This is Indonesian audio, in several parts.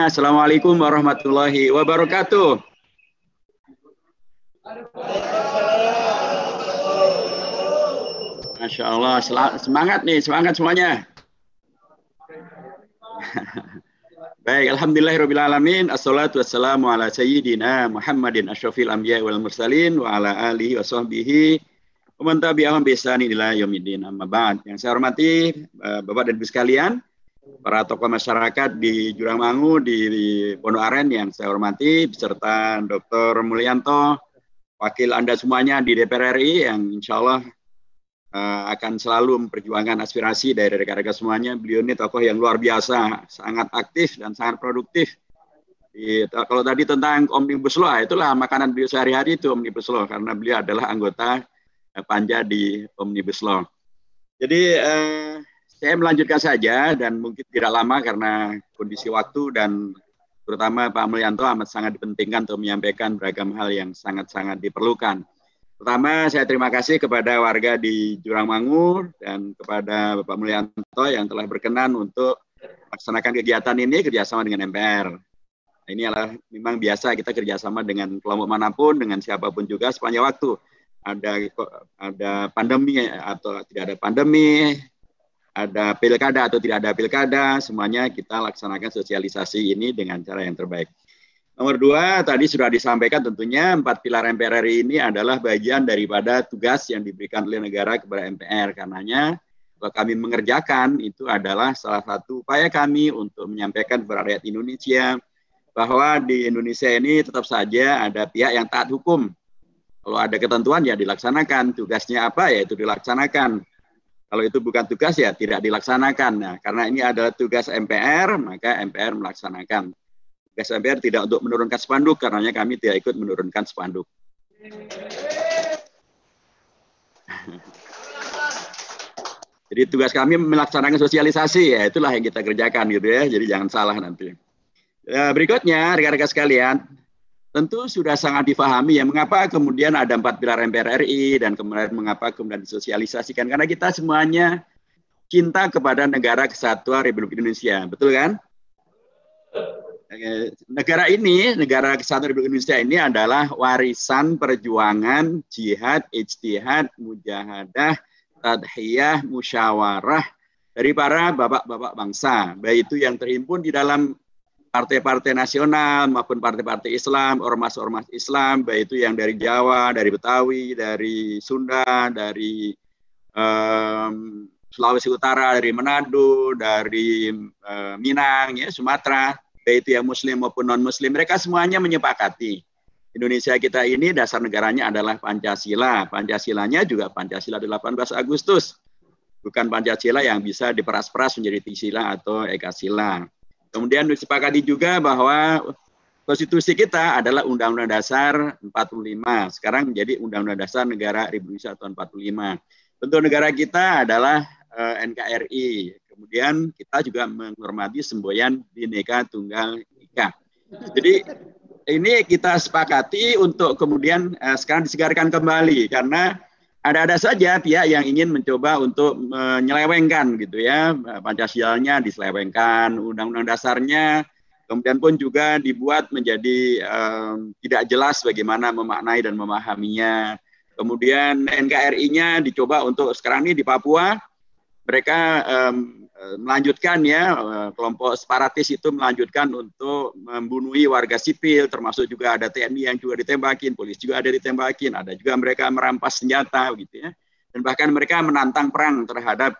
semuanya. Assalamualaikum warahmatullahi wabarakatuh. Masya Allah, semangat nih, semangat semuanya. Baik, alhamdulillahirabbil alamin. Assalatu wassalamu ala sayyidina Muhammadin asyrafil anbiya wal mursalin wa ala alihi wa sahbihi wa man tabi'ahum bi ihsanin ila yaumiddin. Amma ba'd. Yang saya hormati Bapak dan Ibu sekalian, para tokoh masyarakat di Jurangmangu, di Pondok Aren yang saya hormati, beserta Dr. Mulyanto, wakil Anda semuanya di DPR RI yang insya Allah akan selalu memperjuangkan aspirasi dari rekan-rekan semuanya. Beliau ini tokoh yang luar biasa, sangat aktif dan sangat produktif. Kalau tadi tentang Omnibus Law, itulah makanan beliau sehari-hari itu Omnibus Law, karena beliau adalah anggota panja di Omnibus Law. Jadi saya melanjutkan saja dan mungkin tidak lama karena kondisi waktu dan terutama Pak Mulyanto amat sangat dipentingkan untuk menyampaikan beragam hal yang sangat-sangat diperlukan. Pertama, saya terima kasih kepada warga di Jurangmangu dan kepada Bapak Mulyanto yang telah berkenan untuk melaksanakan kegiatan ini kerjasama dengan MPR. Ini adalah memang biasa kita kerjasama dengan kelompok manapun, dengan siapapun juga sepanjang waktu. Ada pandemi atau tidak ada pandemi, ada pilkada atau tidak ada pilkada, semuanya kita laksanakan sosialisasi ini dengan cara yang terbaik. Nomor 2, tadi sudah disampaikan tentunya 4 pilar MPR RI ini adalah bagian daripada tugas yang diberikan oleh negara kepada MPR. Karenanya, kalau kami mengerjakan, itu adalah salah satu upaya kami untuk menyampaikan kepada rakyat Indonesia bahwa di Indonesia ini tetap saja ada pihak yang taat hukum. Kalau ada ketentuan ya dilaksanakan, tugasnya apa ya itu dilaksanakan. Kalau itu bukan tugas ya tidak dilaksanakan. Nah, karena ini adalah tugas MPR, maka MPR melaksanakan. Tugas MPR tidak untuk menurunkan spanduk, karenanya kami tidak ikut menurunkan spanduk. Jadi tugas kami melaksanakan sosialisasi, ya itulah yang kita kerjakan gitu ya. Jadi jangan salah nanti. Berikutnya, rekan-rekan sekalian, tentu sudah sangat difahami ya mengapa kemudian ada 4 pilar MPR RI dan kemudian mengapa kemudian disosialisasikan, karena kita semuanya cinta kepada negara kesatuan Republik Indonesia, betul kan? Negara ini, negara kesatuan Republik Indonesia ini adalah warisan perjuangan jihad, ijtihad, mujahadah, tadhiyah, musyawarah dari para bapak-bapak bangsa, baik itu yang terhimpun di dalam partai-partai nasional maupun partai-partai Islam, ormas-ormas Islam, baik itu yang dari Jawa, dari Betawi, dari Sunda, dari Sulawesi Utara, dari Manado, dari Minang, ya, Sumatera, baik itu yang Muslim maupun non-Muslim, mereka semuanya menyepakati Indonesia kita ini dasar negaranya adalah Pancasila. Pancasilanya juga Pancasila 18 Agustus, bukan Pancasila yang bisa diperas-peras menjadi Trisila atau Ekasila. Kemudian disepakati juga bahwa konstitusi kita adalah Undang-Undang Dasar 45, sekarang menjadi Undang-Undang Dasar Negara Republik Indonesia tahun 45. Bentuk negara kita adalah NKRI. Kemudian kita juga menghormati semboyan Bhinneka Tunggal Ika. Jadi ini kita sepakati untuk kemudian sekarang disegarkan kembali karena ada saja pihak yang ingin mencoba untuk menyelewengkan gitu ya, Pancasilanya diselewengkan, undang-undang dasarnya, kemudian pun juga dibuat menjadi tidak jelas bagaimana memaknai dan memahaminya. Kemudian NKRI-nya dicoba untuk sekarang ini di Papua, mereka melanjutkan ya, kelompok separatis itu melanjutkan untuk membunuhi warga sipil, termasuk juga ada TNI yang juga ditembakin, polisi juga ada ditembakin, ada juga mereka merampas senjata gitu ya, dan bahkan mereka menantang perang terhadap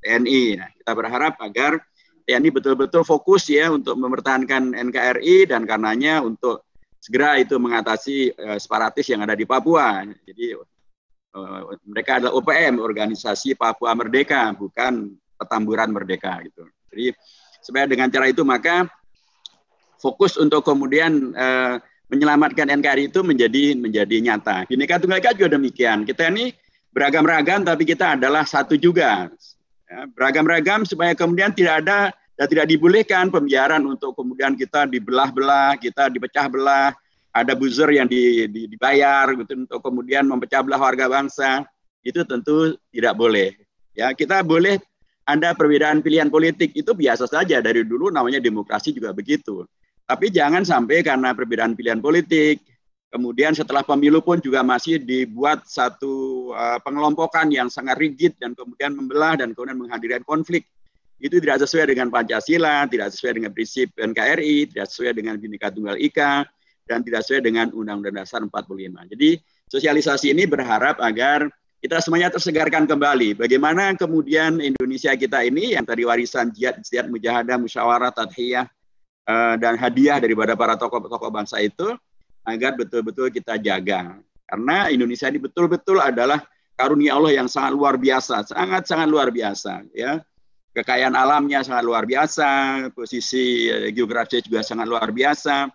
TNI. Nah, kita berharap agar TNI betul-betul fokus ya untuk mempertahankan NKRI dan karenanya untuk segera itu mengatasi separatis yang ada di Papua. Jadi mereka adalah OPM, Organisasi Papua Merdeka, bukan Petamburan Merdeka gitu. Jadi supaya dengan cara itu maka fokus untuk kemudian menyelamatkan NKRI itu menjadi nyata. Bhinneka Tunggal Ika juga demikian. Kita ini beragam-ragam tapi kita adalah satu juga. Ya, beragam-ragam supaya kemudian tidak ada dan tidak dibolehkan pembiaran untuk kemudian kita dibelah-belah, kita dipecah belah, ada buzzer yang dibayar gitu untuk kemudian memecah belah warga bangsa. Itu tentu tidak boleh. Ya, kita boleh ada perbedaan pilihan politik itu biasa saja, dari dulu namanya demokrasi juga begitu. Tapi jangan sampai karena perbedaan pilihan politik, kemudian setelah pemilu pun juga masih dibuat satu pengelompokan yang sangat rigid dan kemudian membelah dan kemudian menghadirkan konflik. Itu tidak sesuai dengan Pancasila, tidak sesuai dengan prinsip NKRI, tidak sesuai dengan Bhinneka Tunggal Ika, dan tidak sesuai dengan Undang-Undang Dasar 45. Jadi sosialisasi ini berharap agar kita semuanya tersegarkan kembali. Bagaimana kemudian Indonesia kita ini yang tadi warisan jihad, mujahadah, musyawarah, tadhiyah, dan hadiah daripada para tokoh-tokoh bangsa itu, agar betul-betul kita jaga. Karena Indonesia ini betul-betul adalah karunia Allah yang sangat luar biasa, sangat-sangat luar biasa. Ya. Kekayaan alamnya sangat luar biasa, posisi geografisnya juga sangat luar biasa.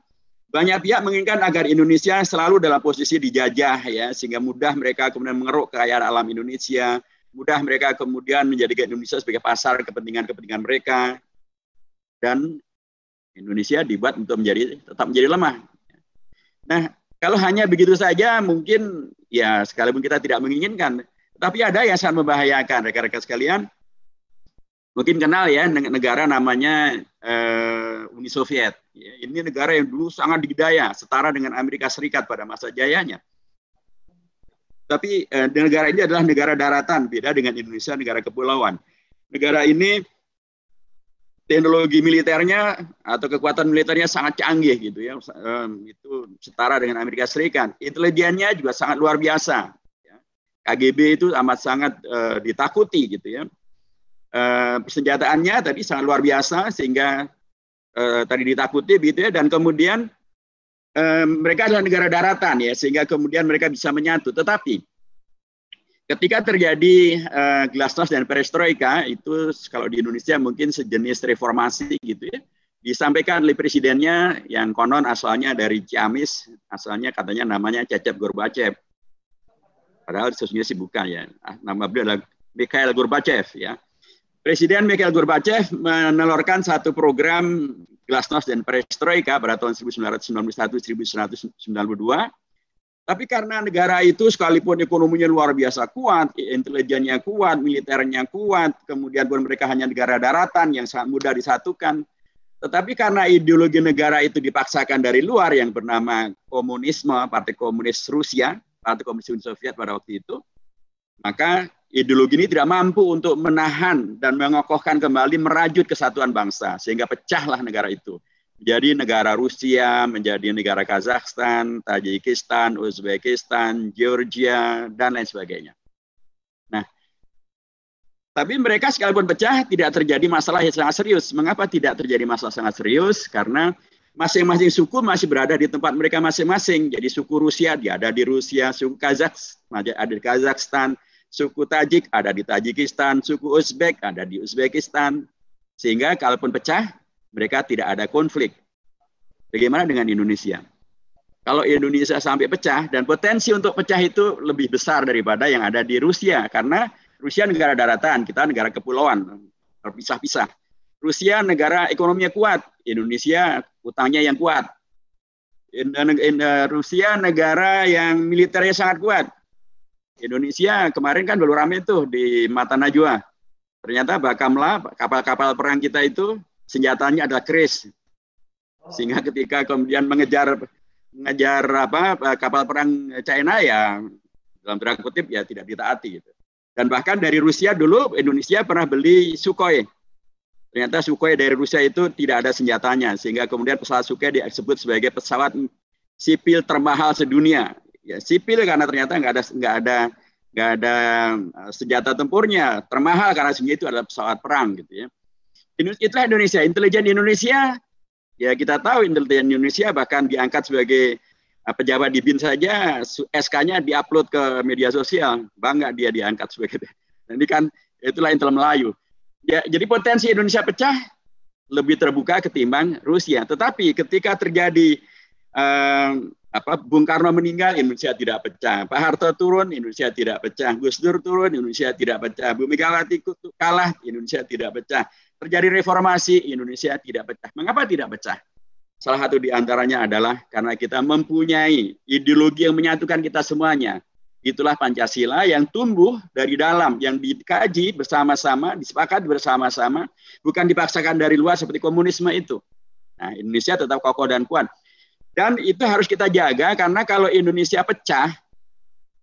Banyak pihak menginginkan agar Indonesia selalu dalam posisi dijajah, ya, sehingga mudah mereka kemudian mengeruk kekayaan alam Indonesia, mudah mereka kemudian menjadikan Indonesia sebagai pasar kepentingan-kepentingan mereka, dan Indonesia dibuat untuk tetap menjadi lemah. Nah, kalau hanya begitu saja mungkin ya sekalipun kita tidak menginginkan, tapi ada yang sangat membahayakan, rekan-rekan sekalian. Mungkin kenal ya negara namanya Uni Soviet. Ya, ini negara yang dulu sangat didaya, setara dengan Amerika Serikat pada masa jayanya. Tapi negara ini adalah negara daratan, beda dengan Indonesia, negara kepulauan. Negara ini teknologi militernya atau kekuatan militernya sangat canggih gitu ya, itu setara dengan Amerika Serikat. Intelijennya juga sangat luar biasa. Ya. KGB itu amat sangat ditakuti gitu ya. Persenjataannya tadi sangat luar biasa sehingga tadi ditakuti gitu ya, dan kemudian mereka adalah negara daratan ya, sehingga kemudian mereka bisa menyatu. Tetapi ketika terjadi glasnost dan perestroika, itu kalau di Indonesia mungkin sejenis reformasi gitu ya, disampaikan oleh presidennya yang konon asalnya dari Ciamis, asalnya katanya namanya Cecep Gorbachev. Padahal sesungguhnya sih bukan ya, nama beliau adalah Mikhail Gorbachev ya. Presiden Mikhail Gorbachev menelurkan satu program glasnost dan perestroika pada tahun 1991-1992. Tapi karena negara itu sekalipun ekonominya luar biasa kuat, intelijennya kuat, militernya kuat, kemudian pun mereka hanya negara daratan yang sangat mudah disatukan. Tetapi karena ideologi negara itu dipaksakan dari luar yang bernama komunisme, Partai Komunis Rusia, Partai Komunis Uni Soviet pada waktu itu, maka ideologi ini tidak mampu untuk menahan dan mengokohkan kembali merajut kesatuan bangsa, sehingga pecahlah negara itu. Menjadi negara Rusia, menjadi negara Kazakhstan, Tajikistan, Uzbekistan, Georgia, dan lain sebagainya. Nah, tapi mereka sekalipun pecah, tidak terjadi masalah yang sangat serius. Mengapa tidak terjadi masalah sangat serius? Karena masing-masing suku masih berada di tempat mereka masing-masing. Jadi suku Rusia, dia ada di Rusia, suku Kazakh ada di Kazakhstan, suku Tajik ada di Tajikistan, suku Uzbek ada di Uzbekistan. Sehingga kalaupun pecah, mereka tidak ada konflik. Bagaimana dengan Indonesia? Kalau Indonesia sampai pecah, dan potensi untuk pecah itu lebih besar daripada yang ada di Rusia. Karena Rusia negara daratan, kita negara kepulauan, terpisah-pisah. Rusia negara ekonominya kuat, Indonesia utangnya yang kuat. Rusia negara yang militernya sangat kuat. Indonesia kemarin kan baru ramai tuh di Mata Najwa. Ternyata Bakamla, kapal-kapal perang kita itu senjatanya adalah keris. Sehingga ketika kemudian mengejar kapal perang China ya dalam tanda kutip ya tidak ditaati gitu. Dan bahkan dari Rusia dulu Indonesia pernah beli Sukhoi. Ternyata Sukhoi dari Rusia itu tidak ada senjatanya, sehingga kemudian pesawat Sukhoi disebut sebagai pesawat sipil termahal sedunia. Ya, sipil karena ternyata nggak ada senjata tempurnya, termahal karena sebenarnya itu adalah pesawat perang gitu ya. Itulah Indonesia, intelijen Indonesia. Ya kita tahu intelijen Indonesia bahkan diangkat sebagai pejabat di BIN saja, SK-nya diupload ke media sosial, bangga dia diangkat sebagai. Ini kan itulah Intel Melayu. Ya, jadi potensi Indonesia pecah lebih terbuka ketimbang Rusia. Tetapi ketika terjadi Bung Karno meninggal, Indonesia tidak pecah. Pak Harto turun, Indonesia tidak pecah. Gus Dur turun, Indonesia tidak pecah. Bu Megawati kalah, Indonesia tidak pecah. Terjadi reformasi, Indonesia tidak pecah. Mengapa tidak pecah? Salah satu di antaranya adalah karena kita mempunyai ideologi yang menyatukan kita semuanya. Itulah Pancasila yang tumbuh dari dalam, yang dikaji bersama-sama, disepakati bersama-sama, bukan dipaksakan dari luar seperti komunisme itu. Nah, Indonesia tetap kokoh dan kuat. Dan itu harus kita jaga, karena kalau Indonesia pecah,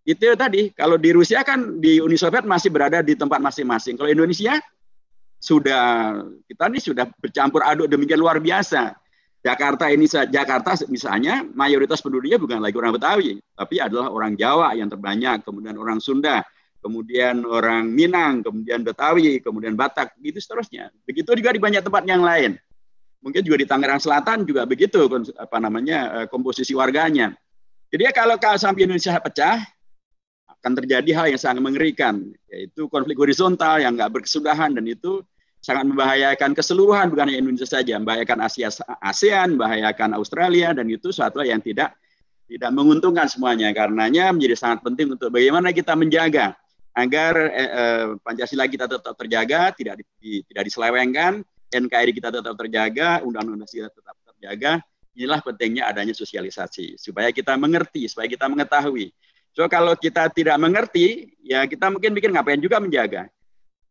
itu tadi, kalau di Rusia kan di Uni Soviet masih berada di tempat masing-masing. Kalau Indonesia, kita ini sudah bercampur aduk demikian luar biasa. Jakarta misalnya mayoritas penduduknya bukan lagi orang Betawi, tapi adalah orang Jawa yang terbanyak, kemudian orang Sunda, kemudian orang Minang, kemudian Betawi, kemudian Batak, gitu seterusnya. Begitu juga di banyak tempat yang lain. Mungkin juga di Tangerang Selatan juga begitu komposisi warganya. Jadi kalau sampai Indonesia pecah, akan terjadi hal yang sangat mengerikan, yaitu konflik horizontal yang nggak berkesudahan, dan itu sangat membahayakan keseluruhan, bukan hanya Indonesia saja, membahayakan ASEAN, membahayakan Australia, dan itu suatu yang tidak menguntungkan semuanya. Karenanya menjadi sangat penting untuk bagaimana kita menjaga agar Pancasila kita tetap terjaga, tidak diselewengkan, NKRI kita tetap terjaga, Undang-Undang kita tetap terjaga. Inilah pentingnya adanya sosialisasi, supaya kita mengerti, supaya kita mengetahui. So kalau kita tidak mengerti, ya kita mungkin mikir ngapain juga menjaga.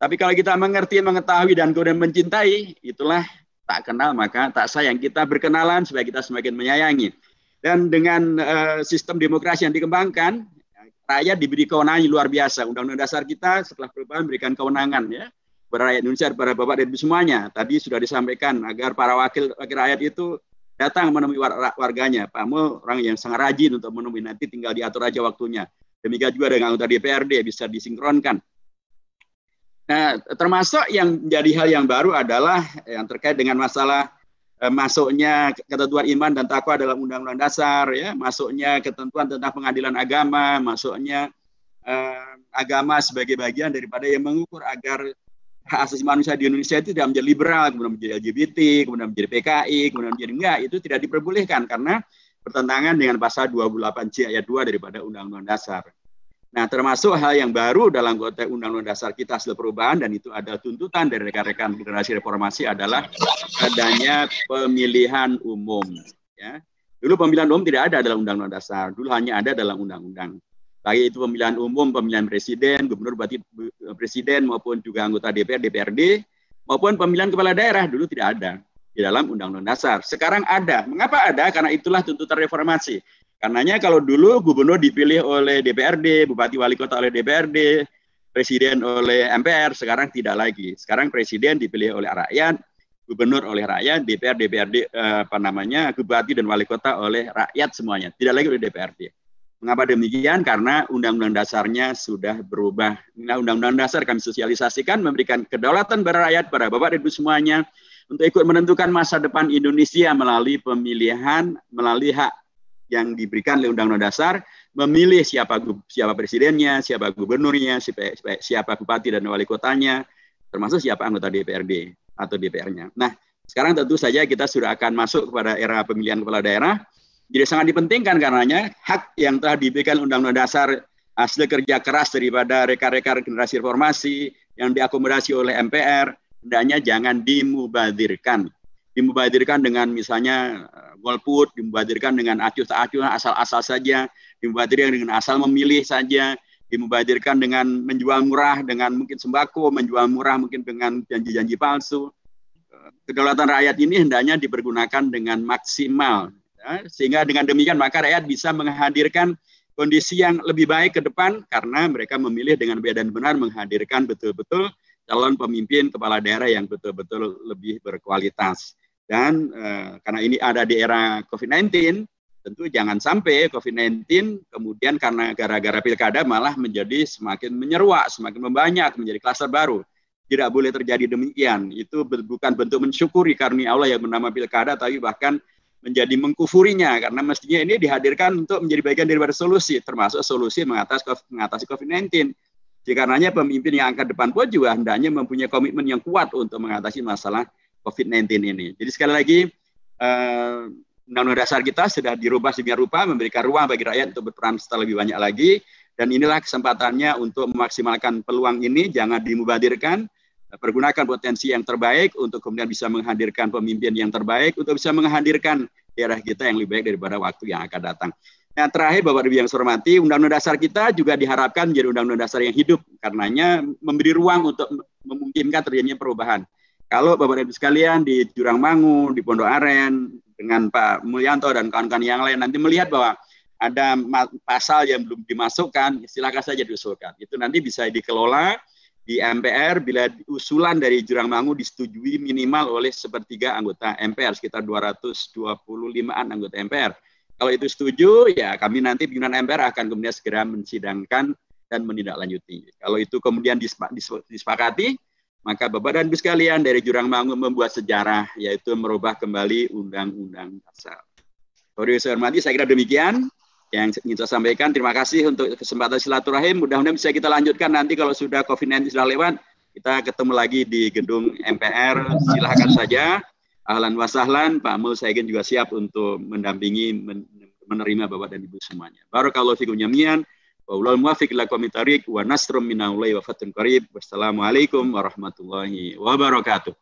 Tapi kalau kita mengerti, mengetahui, dan kemudian mencintai, itulah tak kenal maka tak sayang. Kita berkenalan supaya kita semakin menyayangi. Dan dengan sistem demokrasi yang dikembangkan, rakyat diberi kewenangan luar biasa. Undang-Undang Dasar kita setelah perubahan memberikan kewenangan ya kepada rakyat Indonesia, kepada Bapak dan Ibu semuanya. Tadi sudah disampaikan agar para wakil rakyat itu datang menemui warganya. Pak Mo orang yang sangat rajin untuk menemui, nanti tinggal diatur aja waktunya. Demikian juga dengan anggota DPRD bisa disinkronkan. Nah, termasuk yang menjadi hal yang baru adalah yang terkait dengan masalah masuknya ketentuan iman dan takwa dalam Undang-Undang Dasar, ya, masuknya ketentuan tentang pengadilan agama, masuknya agama sebagai bagian daripada yang mengukur agar hak asasi manusia di Indonesia itu tidak menjadi liberal, kemudian menjadi LGBT, kemudian menjadi PKI, kemudian menjadi enggak, itu tidak diperbolehkan karena bertentangan dengan pasal 28C ayat 2 daripada Undang-Undang Dasar. Nah, termasuk hal yang baru dalam konteks Undang-Undang Dasar kita hasil perubahan, dan itu ada tuntutan dari rekan-rekan generasi reformasi, adalah adanya pemilihan umum. Ya. Dulu pemilihan umum tidak ada dalam Undang-Undang Dasar, dulu hanya ada dalam undang-undang. Baik itu pemilihan umum, pemilihan presiden, gubernur, bupati, presiden, maupun juga anggota DPR, DPRD, maupun pemilihan kepala daerah, dulu tidak ada di dalam Undang-Undang Dasar. Sekarang ada. Mengapa ada? Karena itulah tuntutan reformasi. Karenanya kalau dulu gubernur dipilih oleh DPRD, bupati wali kota oleh DPRD, presiden oleh MPR, sekarang tidak lagi. Sekarang presiden dipilih oleh rakyat, gubernur oleh rakyat, DPRD, bupati dan wali kota oleh rakyat semuanya, tidak lagi oleh DPRD. Mengapa demikian? Karena Undang-Undang Dasarnya sudah berubah. Nah, Undang-Undang Dasar kami sosialisasikan, memberikan kedaulatan pada rakyat, pada Bapak dan Ibu semuanya, untuk ikut menentukan masa depan Indonesia melalui pemilihan, melalui hak yang diberikan oleh Undang-Undang Dasar, memilih siapa presidennya, siapa gubernurnya, siapa bupati dan wali kotanya, termasuk siapa anggota DPRD atau DPR-nya. Nah, sekarang tentu saja kita sudah akan masuk kepada era pemilihan kepala daerah. Jadi sangat dipentingkan karenanya hak yang telah diberikan Undang-Undang Dasar hasil kerja keras daripada rekan-rekan generasi reformasi yang diakomodasi oleh MPR, hendaknya jangan dimubadirkan. Dimubadirkan dengan misalnya golput, dimubadirkan dengan acuh tak acuh, asal-asal saja, dimubadirkan dengan asal memilih saja, dimubadirkan dengan menjual murah, dengan mungkin sembako, menjual murah mungkin dengan janji-janji palsu. Kedaulatan rakyat ini hendaknya dipergunakan dengan maksimal, ya, sehingga dengan demikian maka rakyat bisa menghadirkan kondisi yang lebih baik ke depan karena mereka memilih dengan baik dan benar, menghadirkan betul-betul calon pemimpin kepala daerah yang betul-betul lebih berkualitas. Dan karena ini ada di era COVID-19, tentu jangan sampai COVID-19 kemudian karena gara-gara pilkada malah menjadi semakin menyeruak, semakin membanyak, menjadi klaster baru. Tidak boleh terjadi demikian. Itu bukan bentuk mensyukuri karunia Allah yang bernama pilkada, tapi bahkan menjadi mengkufurinya, karena mestinya ini dihadirkan untuk menjadi bagian daripada solusi, termasuk solusi mengatasi COVID-19. Karenanya pemimpin yang akan depan pun juga hendaknya mempunyai komitmen yang kuat untuk mengatasi masalah COVID-19 ini. Jadi sekali lagi, Undang-Undang Dasar kita sudah dirubah sedemikian rupa, memberikan ruang bagi rakyat untuk berperan serta lebih banyak lagi, dan inilah kesempatannya untuk memaksimalkan peluang ini, jangan dimubadirkan, pergunakan potensi yang terbaik untuk kemudian bisa menghadirkan pemimpin yang terbaik, untuk bisa menghadirkan daerah kita yang lebih baik daripada waktu yang akan datang. Yang terakhir, Bapak Ibu yang saya hormati, Undang-Undang Dasar kita juga diharapkan menjadi Undang-Undang Dasar yang hidup, karenanya memberi ruang untuk memungkinkan terjadinya perubahan. Kalau Bapak Ibu sekalian di Jurangmangu, di Pondok Aren, dengan Pak Mulyanto dan kawan-kawan yang lain nanti melihat bahwa ada pasal yang belum dimasukkan, silakan saja diusulkan. Itu nanti bisa dikelola di MPR bila usulan dari Jurangmangu disetujui minimal oleh sepertiga anggota MPR, sekitar 225-an anggota MPR. Kalau itu setuju, ya kami nanti pimpinan MPR akan kemudian segera mensidangkan dan menindaklanjuti. Kalau itu kemudian disepakati, maka Bapak dan Ibu sekalian dari Jurangmangu membuat sejarah, yaitu merubah kembali Undang-Undang Dasar. Bapak saya hormati, saya kira demikian yang ingin saya sampaikan. Terima kasih untuk kesempatan silaturahim. Mudah-mudahan bisa kita lanjutkan nanti kalau sudah COVID-19 sudah lewat, kita ketemu lagi di gedung MPR. Silahkan saja. Ahlan wa sahlan, Pak Mul saya juga siap untuk mendampingi, menerima Bapak dan Ibu semuanya. Barakallahu fikum jami'an. Wallahul muwaffiq ila aqwamit thariq wa nasrun minallahi wa fathun qarib. Wassalamualaikum warahmatullahi wabarakatuh.